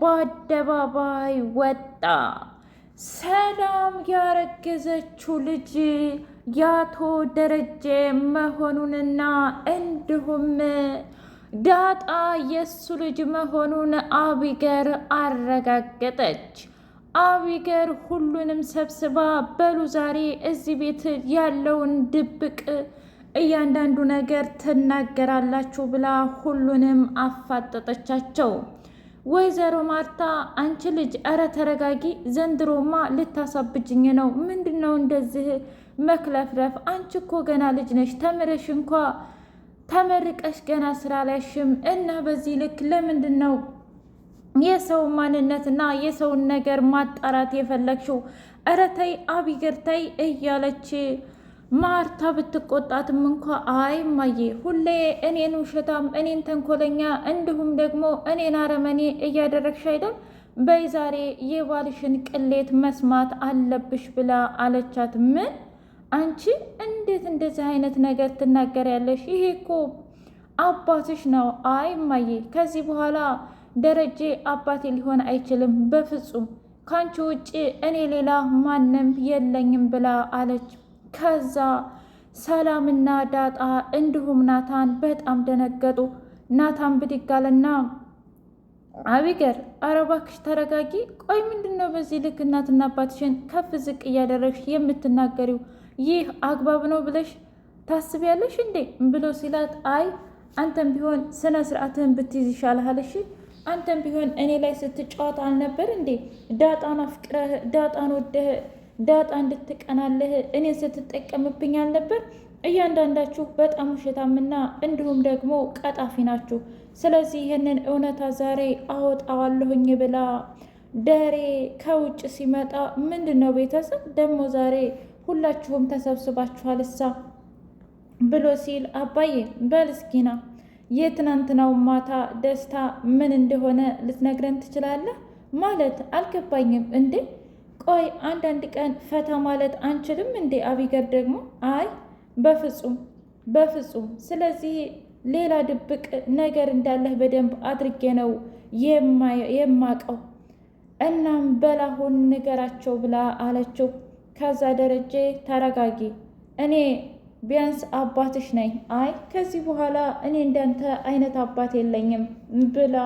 በአደባባይ ወጣ። ሰላም ያረገዘችው ልጅ የአቶ ደረጀ መሆኑንና እንዲሁም ዳጣ የሱ ልጅ መሆኑን አቢገር አረጋገጠች። አቢገር ሁሉንም ሰብስባ በሉ ዛሬ እዚህ ቤት ያለውን ድብቅ እያንዳንዱ ነገር ትናገራላችሁ ብላ ሁሉንም አፋጠጠቻቸው። ወይዘሮ ማርታ አንቺ ልጅ እረ ተረጋጊ፣ ዘንድሮማ ልታሳብጅኝ ነው። ምንድን ነው እንደዚህ መክለፍለፍ? አንቺ እኮ ገና ልጅ ነሽ፣ ተምረሽ እንኳ ተመርቀሽ ገና ስራ ላይሽም እና በዚህ ልክ ለምንድን ነው የሰው ማንነትና የሰውን ነገር ማጣራት የፈለግሽው? እረ ተይ አቢገር ተይ እያለች ማርታ ብትቆጣትም እንኳ አይ እማዬ ሁሌ እኔን ውሸታም፣ እኔን ተንኮለኛ እንዲሁም ደግሞ እኔን አረመኔ እያደረግሽ አይደል? በይ ዛሬ የባልሽን ቅሌት መስማት አለብሽ ብላ አለቻት። ምን አንቺ እንዴት እንደዚህ አይነት ነገር ትናገሪያለሽ? ይሄ እኮ አባትሽ ነው። አይ እማዬ ከዚህ በኋላ ደረጀ አባቴ ሊሆን አይችልም በፍጹም፣ ካንቺ ውጭ እኔ ሌላ ማንም የለኝም ብላ አለች። ከዛ ሰላምና ዳጣ እንዲሁም ናታን በጣም ደነገጡ። ናታን ብድግ አለና አቢገር ኧረ እባክሽ ተረጋጊ። ቆይ ምንድን ነው በዚህ ልክ እናትና አባትሽን ከፍ ዝቅ እያደረግሽ የምትናገሪው? ይህ አግባብ ነው ብለሽ ታስቢያለሽ እንዴ ብሎ ሲላት፣ አይ አንተም ቢሆን ስነ ስርዓትህን ብትይዝ ይሻልሃል። እሺ አንተም ቢሆን እኔ ላይ ስትጫወት አልነበር እንዴ? ዳጣን አፍቅረህ ዳጣን ወደህ ዳጣ እንድትቀናለህ እኔን ስትጠቀምብኝ አልነበር? እያንዳንዳችሁ በጣም ውሸታምና እንዲሁም ደግሞ ቀጣፊ ናችሁ። ስለዚህ ይህንን እውነታ ዛሬ አወጣዋለሁኝ ብላ ደሬ ከውጭ ሲመጣ ምንድን ነው ቤተሰብ ደግሞ ዛሬ ሁላችሁም ተሰብስባችኋል እሳ ብሎ ሲል፣ አባዬ በል እስኪና የትናንትናው ማታ ደስታ ምን እንደሆነ ልትነግረን ትችላለህ? ማለት አልገባኝም እንዴ? ቆይ አንዳንድ ቀን ፈታ ማለት አንችልም እንዴ? አቢገር ደግሞ አይ በፍጹም በፍጹም፣ ስለዚህ ሌላ ድብቅ ነገር እንዳለህ በደንብ አድርጌ ነው የማቀው። እናም በላሁን ንገራቸው ብላ አለችው። ከዛ ደረጀ ተረጋጊ፣ እኔ ቢያንስ አባትሽ ነኝ። አይ ከዚህ በኋላ እኔ እንዳንተ አይነት አባት የለኝም ብላ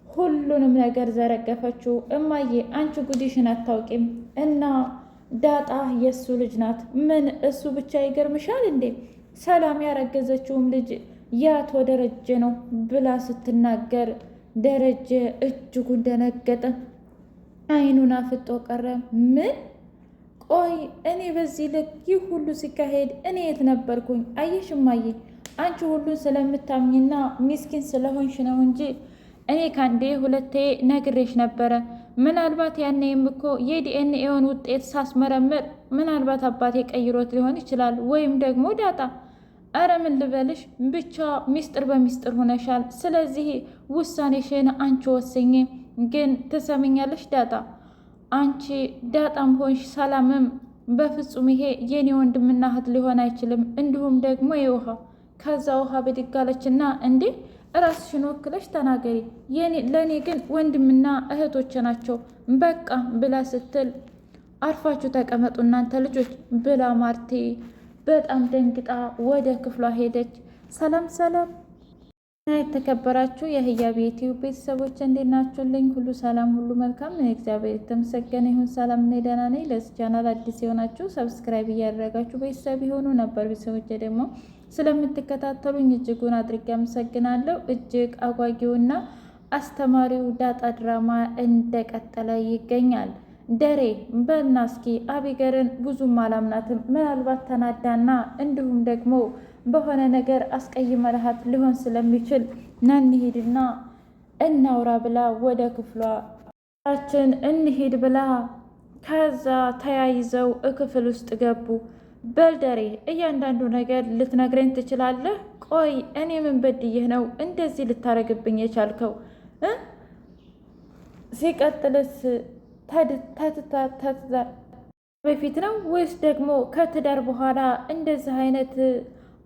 ሁሉንም ነገር ዘረገፈችው። እማዬ አንቺ ጉዲሽን አታውቂም እና ዳጣ የእሱ ልጅ ናት። ምን እሱ ብቻ ይገርምሻል እንዴ? ሰላም ያረገዘችውም ልጅ ያቶ ደረጀ ነው ብላ ስትናገር ደረጀ እጅጉን ደነገጠ። አይኑን አፍጦ ቀረ። ምን ቆይ እኔ በዚህ ልክ ይህ ሁሉ ሲካሄድ እኔ የት ነበርኩኝ? አየሽ እማዬ አንቺ ሁሉን ስለምታምኝና ሚስኪን ስለሆንሽ ነው እንጂ እኔ ካንዴ ሁለቴ ነግሬሽ ነበረ። ምናልባት ያኔም እኮ የዲኤንኤውን ውጤት ሳስመረምር ምናልባት አባቴ ቀይሮት ሊሆን ይችላል፣ ወይም ደግሞ ዳጣ። አረ ምን ልበልሽ፣ ብቻ ሚስጥር በሚስጥር ሆነሻል። ስለዚህ ውሳኔሽን አንቺ ወስኝ። ግን ትሰምኛለሽ ዳጣ፣ አንቺ ዳጣም ሆንሽ ሰላምም በፍጹም ይሄ የኔ ወንድምና እህት ሊሆን አይችልም። እንዲሁም ደግሞ የውሃ ከዛ ውሃ ብድግ አለችና እንዴ ራስሽን ወክለሽ ተናገሪ፣ ለእኔ ግን ወንድምና እህቶች ናቸው በቃ ብላ ስትል፣ አርፋችሁ ተቀመጡ እናንተ ልጆች ብላ ማርቴ በጣም ደንግጣ ወደ ክፍሏ ሄደች። ሰላም ሰላም የተከበራችሁ የህያ ቤት ቤተሰቦች እንዴት ናችሁልኝ? ሁሉ ሰላም፣ ሁሉ መልካም። እግዚአብሔር የተመሰገነ ይሁን። ሰላም ነኝ፣ ደህና ነኝ። ለዚህ ቻናል አዲስ የሆናችሁ ሰብስክራይብ እያደረጋችሁ ቤተሰብ የሆኑ ነበር ቤተሰቦች ደግሞ ስለምትከታተሉኝ እጅጉን አድርጌ አመሰግናለሁ። እጅግ አጓጊውና አስተማሪው ዳጣ ድራማ እንደቀጠለ ይገኛል። ደሬ በልና እስኪ አቢገርን ብዙም አላምናትም፣ ምናልባት ተናዳና እንዲሁም ደግሞ በሆነ ነገር አስቀይመልሃት ሊሆን ስለሚችል ና እንሂድና እናውራ ብላ ወደ ክፍሏ ችን እንሂድ ብላ ከዛ ተያይዘው ክፍል ውስጥ ገቡ። በልደሬ እያንዳንዱ ነገር ልትነግረኝ ትችላለህ? ቆይ እኔ ምን በድዬህ ነው እንደዚህ ልታረግብኝ የቻልከው? ሲቀጥልስ በፊት ነው ወይስ ደግሞ ከትዳር በኋላ እንደዚህ አይነት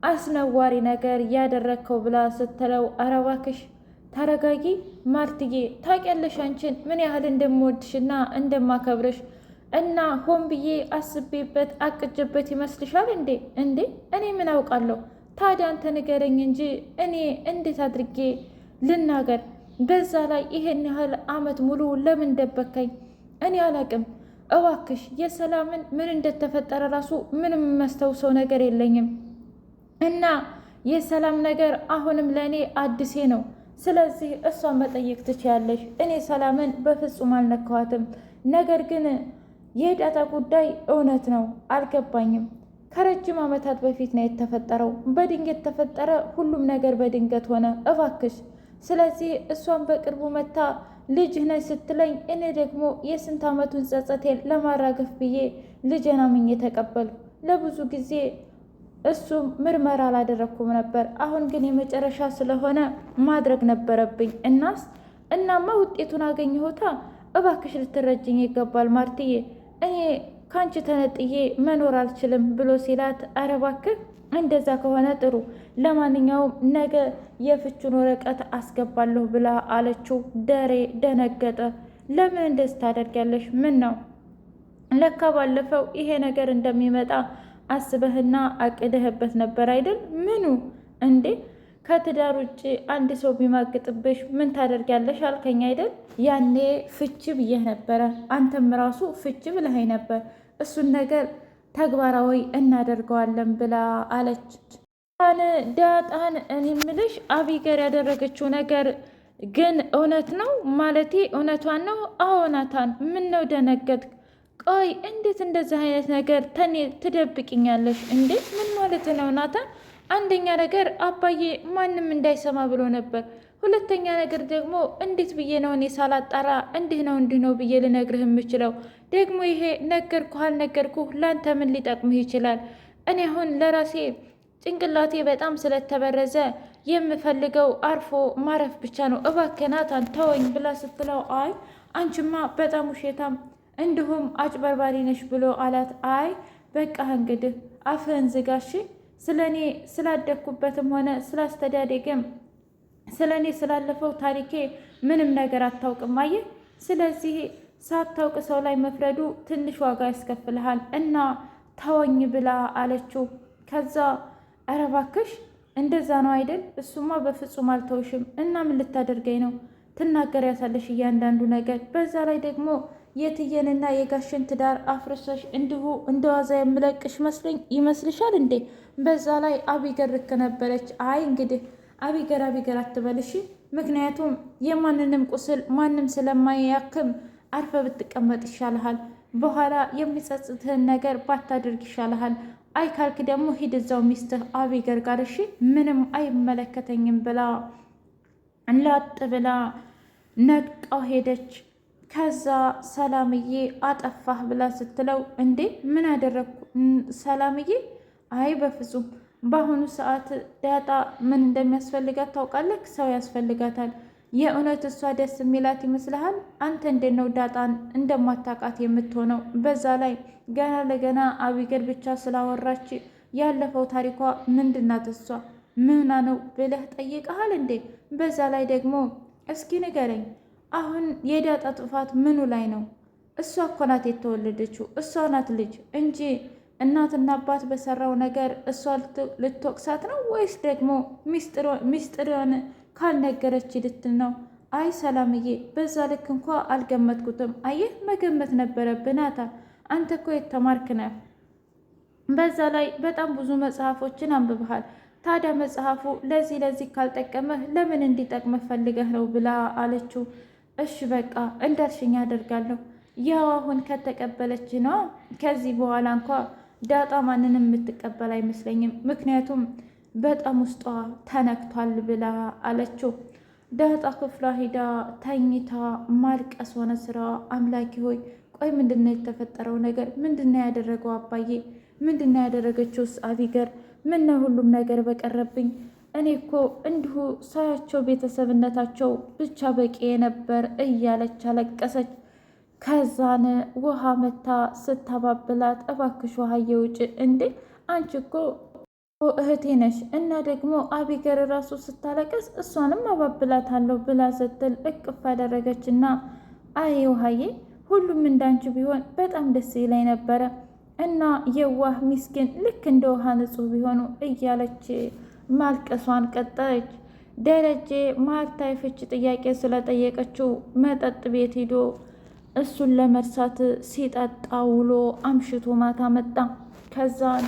አስነዋሪ ነገር ያደረግከው ብላ ስትለው፣ ኧረ እባክሽ ተረጋጊ ማርትዬ፣ ታውቂያለሽ አንቺን ምን ያህል እንደምወድሽና እንደማከብርሽ እና ሆን ብዬ አስቤበት አቅጀበት ይመስልሻል እንዴ? እኔ ምን አውቃለሁ ታዲያ? አንተ ንገረኝ እንጂ እኔ እንዴት አድርጌ ልናገር? በዛ ላይ ይሄን ያህል አመት ሙሉ ለምን ደበከኝ? እኔ አላቅም። እባክሽ የሰላምን ምን እንደተፈጠረ ራሱ ምንም የማስታውሰው ነገር የለኝም እና የሰላም ነገር አሁንም ለእኔ አዲሴ ነው። ስለዚህ እሷን መጠየቅ ትችያለሽ። እኔ ሰላምን በፍጹም አልነካዋትም። ነገር ግን የዳጣ ጉዳይ እውነት ነው፣ አልገባኝም። ከረጅም ዓመታት በፊት ነው የተፈጠረው። በድንገት ተፈጠረ። ሁሉም ነገር በድንገት ሆነ። እባክሽ ስለዚህ እሷን በቅርቡ መታ ልጅህ ነች ስትለኝ እኔ ደግሞ የስንት ዓመቱን ጸጸቴን ለማራገፍ ብዬ ልጄን አምኜ ተቀበልኩ። ለብዙ ጊዜ እሱም ምርመራ አላደረግኩም ነበር። አሁን ግን የመጨረሻ ስለሆነ ማድረግ ነበረብኝ። እናማ ውጤቱን አገኘሁታ። እባክሽ ልትረጅኝ ይገባል ማርትዬ፣ እኔ ካንቺ ተነጥዬ መኖር አልችልም ብሎ ሲላት፣ አረ እባክህ እንደዛ ከሆነ ጥሩ፣ ለማንኛውም ነገ የፍቹን ወረቀት አስገባለሁ ብላ አለችው። ደሬ ደነገጠ። ለምን እንደዚህ ታደርጊያለሽ? ምን ነው? ለካ ባለፈው ይሄ ነገር እንደሚመጣ አስበህና አቅደህበት ነበር አይደል? ምኑ እንዴ? ከትዳር ውጭ አንድ ሰው ቢማግጥብሽ ምን ታደርጊያለሽ አልከኝ አይደል? ያኔ ፍቺ ብዬህ ነበረ። አንተም ራሱ ፍቺ ብለኸኝ ነበር። እሱን ነገር ተግባራዊ እናደርገዋለን ብላ አለች። ዳጣን እኔ ምልሽ አቢገር ያደረገችው ነገር ግን እውነት ነው ማለቴ እውነቷን ነው? አዎ ናታን፣ ምን ነው ደነገጥክ? ቆይ እንዴት እንደዚህ አይነት ነገር ተኔ ትደብቅኛለሽ እንዴ? ምን ማለት ነው ናታን? አንደኛ ነገር አባዬ ማንም እንዳይሰማ ብሎ ነበር። ሁለተኛ ነገር ደግሞ እንዴት ብዬ ነው እኔ ሳላጣራ እንዲህ ነው ብዬ ልነግርህ የምችለው? ደግሞ ይሄ ነገርኩህ አልነገርኩህ ለአንተ ምን ሊጠቅምህ ይችላል? እኔ አሁን ለራሴ ጭንቅላቴ በጣም ስለተበረዘ የምፈልገው አርፎ ማረፍ ብቻ ነው። እባክህ ናታን ተወኝ ብላ ስትለው፣ አይ አንቺማ በጣም ውሸታም እንዲሁም አጭበርባሪ ነሽ ብሎ አላት። አይ በቃ እንግዲህ አፍህን ዝጋሽ። ስለ እኔ ስላደግኩበትም ሆነ ስላስተዳደግም ስለ እኔ ስላለፈው ታሪኬ ምንም ነገር አታውቅም። አየህ፣ ስለዚህ ሳታውቅ ሰው ላይ መፍረዱ ትንሽ ዋጋ ያስከፍልሃል እና ተወኝ ብላ አለችው። ከዛ ኧረ እባክሽ እንደዛ ነው አይደል? እሱማ በፍጹም አልተውሽም። እና ምን ልታደርገኝ ነው? ትናገሪያታለሽ እያንዳንዱ ነገር። በዛ ላይ ደግሞ የትየንና የጋሽን ትዳር አፍርሰሽ እንዲሁ እንደዋዛ የምለቅሽ ይመስልሻል እንዴ? በዛ ላይ አቢገር ልክ ነበረች። አይ እንግዲህ አቢገር አትበልሽ፣ ምክንያቱም የማንንም ቁስል ማንም ስለማያክም አርፈ ብትቀመጥ ይሻልሃል። በኋላ የሚጸጽትህን ነገር ባታደርግ ይሻልሃል። አይ ካልክ ደግሞ ሂድ እዛው ሚስትህ አቢገር ጋር እሺ፣ ምንም አይመለከተኝም ብላ ላጥ ብላ ነቃው ሄደች። ከዛ ሰላምዬ አጠፋህ ብላ ስትለው፣ እንዴ ምን አደረግኩ ሰላምዬ? አይ በፍጹም በአሁኑ ሰዓት ዳጣ ምን እንደሚያስፈልጋት ታውቃለህ? ሰው ያስፈልጋታል። የእውነት እሷ ደስ የሚላት ይመስልሃል? አንተ እንዴት ነው ዳጣን እንደማታውቃት የምትሆነው? በዛ ላይ ገና ለገና አቢገር ብቻ ስላወራች ያለፈው ታሪኳ ምንድናት? እሷ ምና ነው ብለህ ጠይቀሃል እንዴ? በዛ ላይ ደግሞ እስኪ ንገረኝ፣ አሁን የዳጣ ጥፋት ምኑ ላይ ነው? እሷ እኮ ናት የተወለደችው፣ እሷ ናት ልጅ እንጂ እናትና አባት በሰራው ነገር እሷ ልትወቅሳት ነው ወይስ ደግሞ ሚስጥርን ካልነገረች ልትል ነው? አይ ሰላምዬ፣ በዛ ልክ እንኳ አልገመትኩትም። አየህ መገመት ነበረብህ ናታ። አንተ እኮ የተማርክ ነህ። በዛ ላይ በጣም ብዙ መጽሐፎችን አንብበሃል። ታዲያ መጽሐፉ ለዚህ ካልጠቀመህ ለምን እንዲጠቅምህ ፈልገህ ነው ብላ አለችው። እሺ በቃ እንዳልሽኝ አደርጋለሁ። ያው አሁን ከተቀበለች ነው። ከዚህ በኋላ እንኳ ዳጣ ማንንም የምትቀበል አይመስለኝም፣ ምክንያቱም በጣም ውስጧ ተነክቷል ብላ አለችው። ዳጣ ክፍሏ ሂዳ ተኝታ ማልቀስ ሆነ ስራ። አምላኪ ሆይ ቆይ ምንድነው የተፈጠረው ነገር? ምንድነው ያደረገው አባዬ? ምንድነው ያደረገችውስ አቢገር? ምነው ሁሉም ነገር በቀረብኝ? እኔ እኮ እንዲሁ ሳያቸው ቤተሰብነታቸው ብቻ በቂ ነበር እያለች አለቀሰች። ከዛን ውሃ መታ ስታባብላት፣ እባክሽ ውሃ የውጭ እንዴ አንቺ እኮ እህቴ ነሽ እና ደግሞ አቢገር ራሱ ስታለቀስ እሷንም አባብላታለሁ ብላ ስትል እቅፍ አደረገችና አይ ውሃዬ ሁሉም እንዳንቺ ቢሆን በጣም ደስ ይለኝ ነበረ እና የዋህ ሚስኪን ልክ እንደ ውሃ ንጹህ ቢሆኑ እያለች ማልቀሷን ቀጠለች። ደረጀ ማርታ የፍች ጥያቄ ስለጠየቀችው መጠጥ ቤት ሂዶ እሱን ለመርሳት ሲጠጣ ውሎ አምሽቶ ማታ መጣ። ከዛን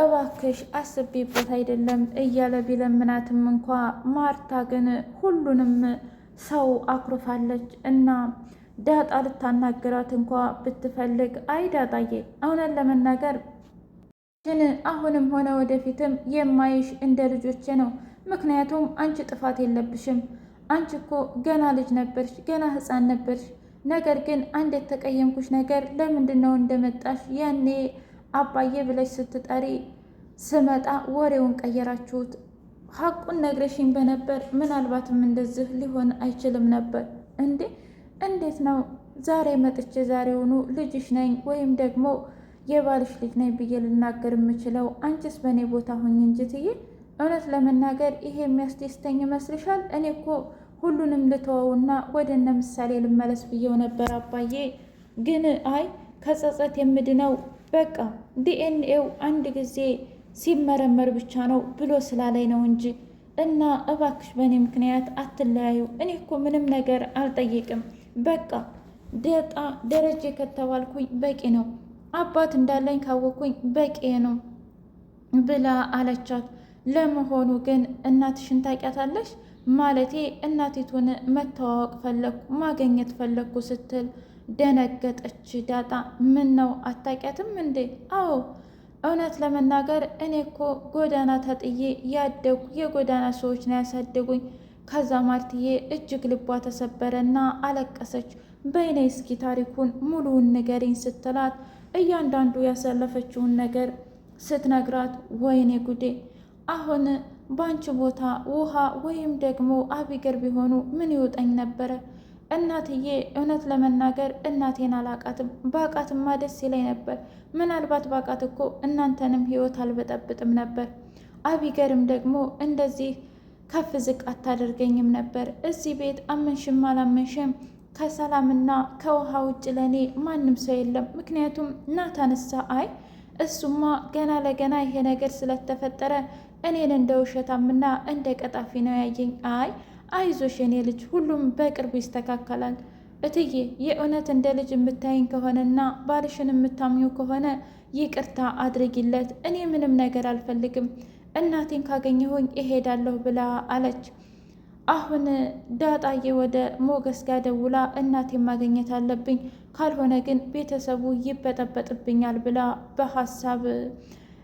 እባክሽ አስቤበት አይደለም እያለ ቢለምናትም እንኳ ማርታ ግን ሁሉንም ሰው አኩርፋለች እና ዳጣ ልታናግራት እንኳ ብትፈልግ አይ ዳጣዬ እውነት ለመናገር ግን አሁንም ሆነ ወደፊትም የማይሽ እንደ ልጆቼ ነው። ምክንያቱም አንቺ ጥፋት የለብሽም። አንቺ እኮ ገና ልጅ ነበርሽ፣ ገና ሕፃን ነበርሽ። ነገር ግን አንድ የተቀየምኩሽ ነገር ለምንድን ነው እንደመጣሽ ያኔ አባዬ ብለሽ ስትጠሪ ስመጣ ወሬውን ቀየራችሁት። ሀቁን ነግረሽኝ በነበር ምናልባትም እንደዚህ ሊሆን አይችልም ነበር። እንዴት ነው ዛሬ መጥቼ ዛሬውኑ ልጅሽ ነኝ ወይም ደግሞ የባልሽ ልጅ ነኝ ብዬ ልናገር የምችለው? አንቺስ በእኔ ቦታ ሆኝ እንጂ ትዬ እውነት ለመናገር ይሄ የሚያስደስተኝ ይመስልሻል? እኔ እኮ ሁሉንም ልተወውና ወደ እነ ምሳሌ ልመለስ ብዬው ነበር አባዬ። ግን አይ ከጸጸት የምድነው በቃ ዲኤንኤው አንድ ጊዜ ሲመረመር ብቻ ነው ብሎ ስላለኝ ነው እንጂ እና እባክሽ በእኔ ምክንያት አትለያዩ። እኔ እኮ ምንም ነገር አልጠይቅም። በቃ ደረጀ ከተባልኩኝ በቂ ነው። አባት እንዳለኝ ካወቅኩኝ በቂ ነው ብላ አለቻት። ለመሆኑ ግን እናትሽን ታውቂያታለሽ? ማለቴ እናቲቱን መተዋወቅ ፈለግኩ ማገኘት ፈለግኩ ስትል ደነገጠች ዳጣ። ምን ነው አታውቂያትም እንዴ? አዎ እውነት ለመናገር እኔ እኮ ጎዳና ተጥዬ ያደጉ የጎዳና ሰዎች ነው ያሳደጉኝ። ከዛ ማርትዬ እጅግ ልቧ ተሰበረና አለቀሰች። በይኔ እስኪ ታሪኩን ሙሉውን ንገሪኝ ስትላት እያንዳንዱ ያሳለፈችውን ነገር ስትነግራት ወይኔ ጉዴ አሁን ባንቺ ቦታ ውሃ ወይም ደግሞ አቢገር ቢሆኑ ምን ይውጠኝ ነበረ? እናትዬ እውነት ለመናገር እናቴን አላቃትም። ባቃትማ ደስ ይለኝ ነበር። ምናልባት ባቃት እኮ እናንተንም ህይወት አልበጠብጥም ነበር። አቢገርም ደግሞ እንደዚህ ከፍ ዝቅ አታደርገኝም ነበር። እዚህ ቤት አመንሽም አላመንሽም ከሰላምና ከውሃ ውጭ ለእኔ ማንም ሰው የለም። ምክንያቱም ናታንሳ አይ እሱማ ገና ለገና ይሄ ነገር ስለተፈጠረ እኔን እንደ ውሸታምና እንደ ቀጣፊ ነው ያየኝ። አይ አይዞሽ የኔ ልጅ ሁሉም በቅርቡ ይስተካከላል። እትዬ የእውነት እንደ ልጅ የምታይኝ ከሆነና ባልሽን የምታምኙ ከሆነ ይቅርታ አድርጊለት። እኔ ምንም ነገር አልፈልግም። እናቴን ካገኘሁኝ እሄዳለሁ ብላ አለች። አሁን ዳጣዬ ወደ ሞገስ ጋር ደውላ እናቴን ማግኘት አለብኝ፣ ካልሆነ ግን ቤተሰቡ ይበጠበጥብኛል ብላ በሀሳብ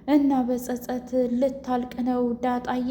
እና በጸጸት ልታልቅ ነው ዳጣዬ።